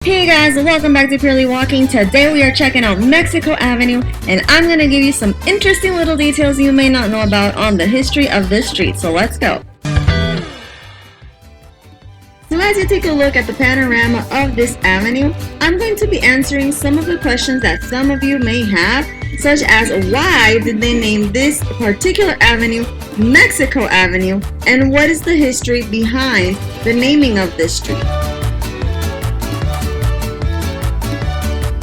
Hey guys, welcome back to Purely Walking. Today we are checking out Mexico Avenue, and I'm going to give you some interesting little details you may not know about on the history of this street. So let's go. So as you take a look at the panorama of this avenue, I'm going to be answering some of the questions that some of you may have, such as why did they name this particular avenue Mexico Avenue, and what is the history behind the naming of this street.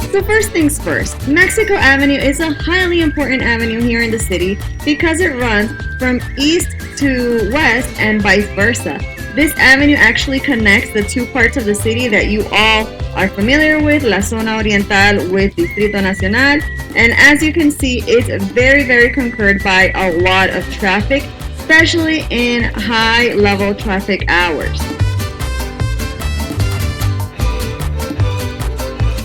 So first things first, Mexico Avenue is a highly important avenue here in the city because it runs from east to west and vice versa. This avenue actually connects the two parts of the city that you all are familiar with, La Zona Oriental with Distrito Nacional, and as you can see, it's very concurred by a lot of traffic, especially in high-level traffic hours.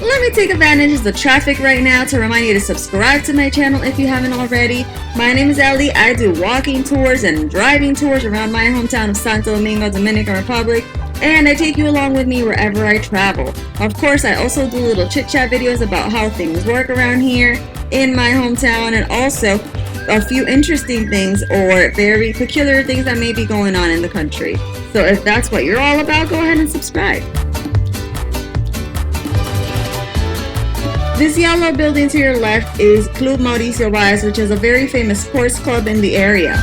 Let me take advantage of the traffic right now to remind you to subscribe to my channel if you haven't already. My name is Ellie. I do walking tours and driving tours around my hometown of Santo Domingo, Dominican Republic, and I take you along with me wherever I travel. Of course, I also do little chit-chat videos about how things work around here in my hometown, and also a few interesting things or very peculiar things that may be going on in the country. So if that's what you're all about, go ahead and subscribe. This yellow building to your left is Club Mauricio Baez, which is a very famous sports club in the area.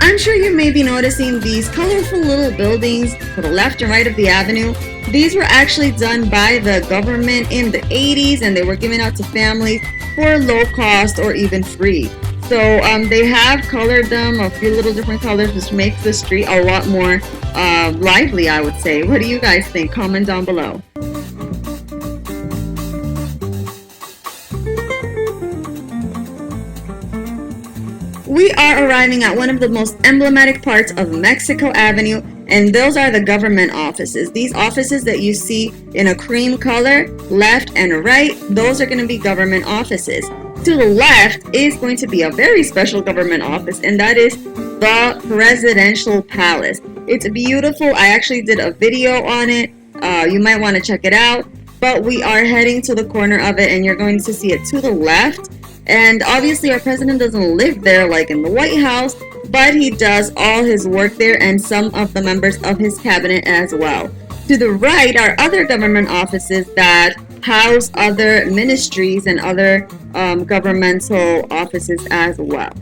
I'm sure you may be noticing these colorful little buildings to the left and right of the avenue. These were actually done by the government in the 80s, and they were given out to families for low cost or even free. So they have colored them a few little different colors, which makes the street a lot more lively, I would say. What do you guys think? Comment down below. We are arriving at one of the most emblematic parts of Mexico Avenue, and those are the government offices. These offices that you see in a cream color, left and right, those are going to be government offices. To the left is going to be a very special government office, and that is the Presidential Palace. It's beautiful. I actually did a video on it. You might want to check it out. But we are heading to the corner of it, and you're going to see it to the left. And obviously, our president doesn't live there like in the White House, but he does all his work there and some of the members of his cabinet as well. To the right are other government offices that house other ministries and other governmental offices as well.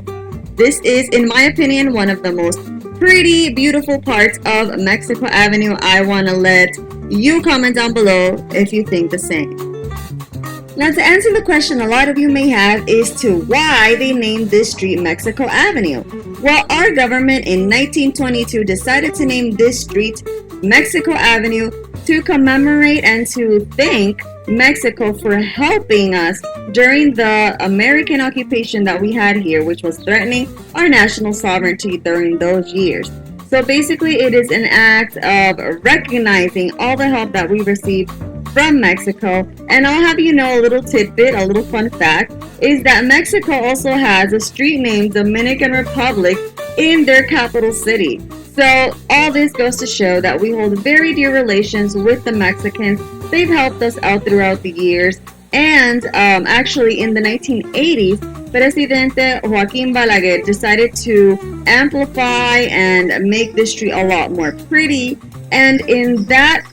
This is, in my opinion, one of the most pretty, beautiful parts of Mexico Avenue. I want to let you comment down below if you think the same. Now, to answer the question a lot of you may have is to why they named this street Mexico Avenue. Well, our government in 1922 decided to name this street Mexico Avenue to commemorate and to thank Mexico for helping us during the American occupation that we had here, which was threatening our national sovereignty during those years. So basically, it is an act of recognizing all the help that we received from Mexico. And I'll have you know a little tidbit, a little fun fact, is that Mexico also has a street named Dominican Republic in their capital city. So all this goes to show that we hold very dear relations with the Mexicans. They've helped us out throughout the years. And actually in the 1980s, Presidente Joaquin Balaguer decided to amplify and make this street a lot more pretty. And in that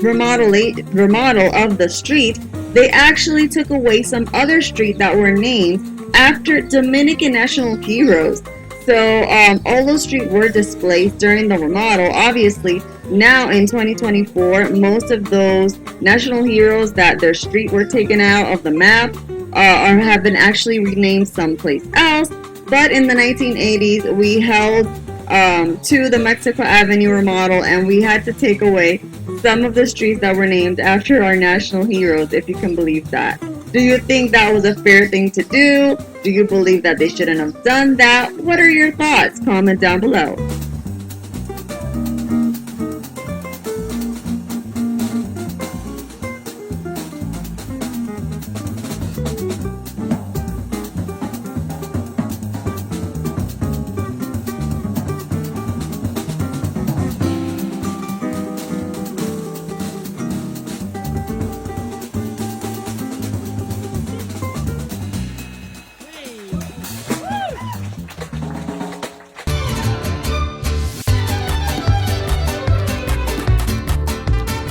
remodel of the street, they actually took away some other streets that were named after Dominican national heroes. So all those streets were displaced during the remodel. Obviously, now in 2024, most of those national heroes that their street were taken out of the map have been actually renamed someplace else. But in the 1980s, we held to the Mexico Avenue remodel, and we had to take away some of the streets that were named after our national heroes, if you can believe that. Do you think that was a fair thing to do? Do you believe that they shouldn't have done that? What are your thoughts? Comment down below.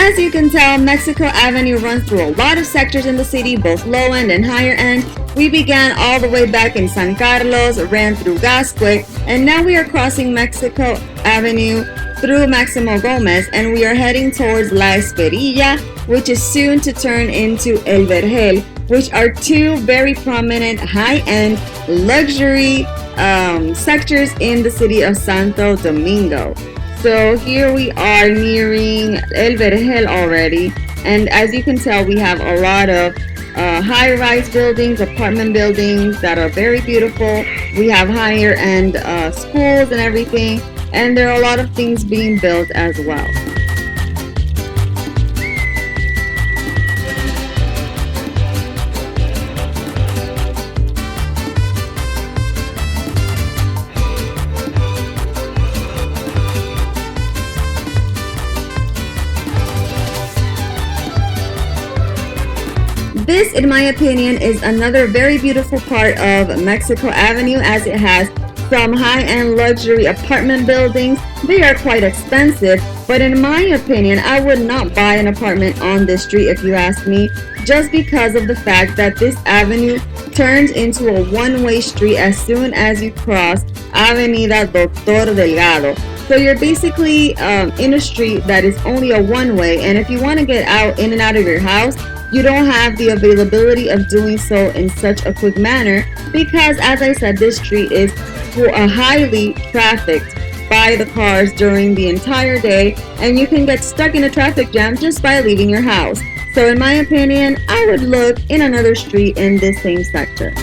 As you can tell, Mexico Avenue runs through a lot of sectors in the city, both low end and higher end. We began all the way back in San Carlos, ran through Gascue, and now we are crossing Mexico Avenue through Maximo Gomez, and we are heading towards La Esperilla, which is soon to turn into El Vergel, which are two very prominent high-end luxury sectors in the city of Santo Domingo. So here we are nearing El Vergel already, and as you can tell, we have a lot of high-rise buildings, apartment buildings that are very beautiful. We have higher-end schools and everything, and there are a lot of things being built as well. This, in my opinion, is another very beautiful part of Mexico Avenue, as it has some high-end luxury apartment buildings. They are quite expensive, but in my opinion, I would not buy an apartment on this street if you ask me, just because of the fact that this avenue turns into a one-way street as soon as you cross Avenida Doctor Delgado. So you're basically in a street that is only a one-way, and if you want to get out in and out of your house, you don't have the availability of doing so in such a quick manner because, as I said, this street is highly trafficked by the cars during the entire day, and you can get stuck in a traffic jam just by leaving your house. So in my opinion, I would look in another street in this same sector.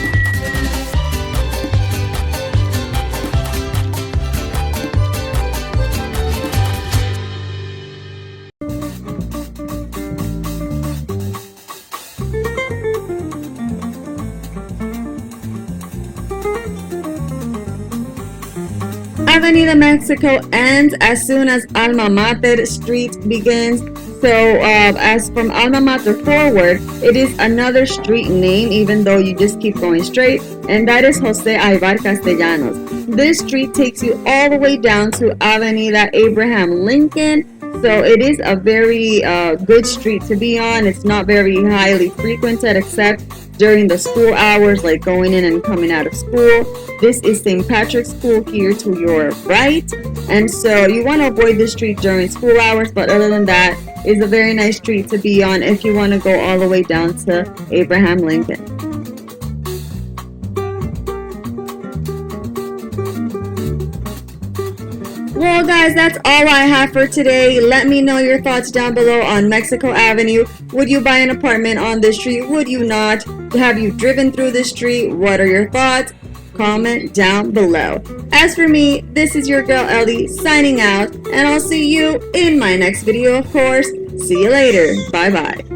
Avenida Mexico ends as soon as Alma Mater Street begins. So as from Alma Mater forward, it is another street name, even though you just keep going straight, and that is Jose Aybar Castellanos. This street takes you all the way down to Avenida Abraham Lincoln. So it is a very good street to be on. It's not very highly frequented except during the school hours, like going in and coming out of school. This is St. Patrick's School here to your right, and so you want to avoid this street during school hours, but other than that, it's a very nice street to be on if you want to go all the way down to Abraham Lincoln. Well guys, that's all I have for today. Let me know your thoughts down below on Mexico Avenue. Would you buy an apartment on this street? Would you not? Have you driven through this street? What are your thoughts? Comment down below. As for me, this is your girl Ellie signing out, and I'll see you in my next video, of course. See you later. Bye bye.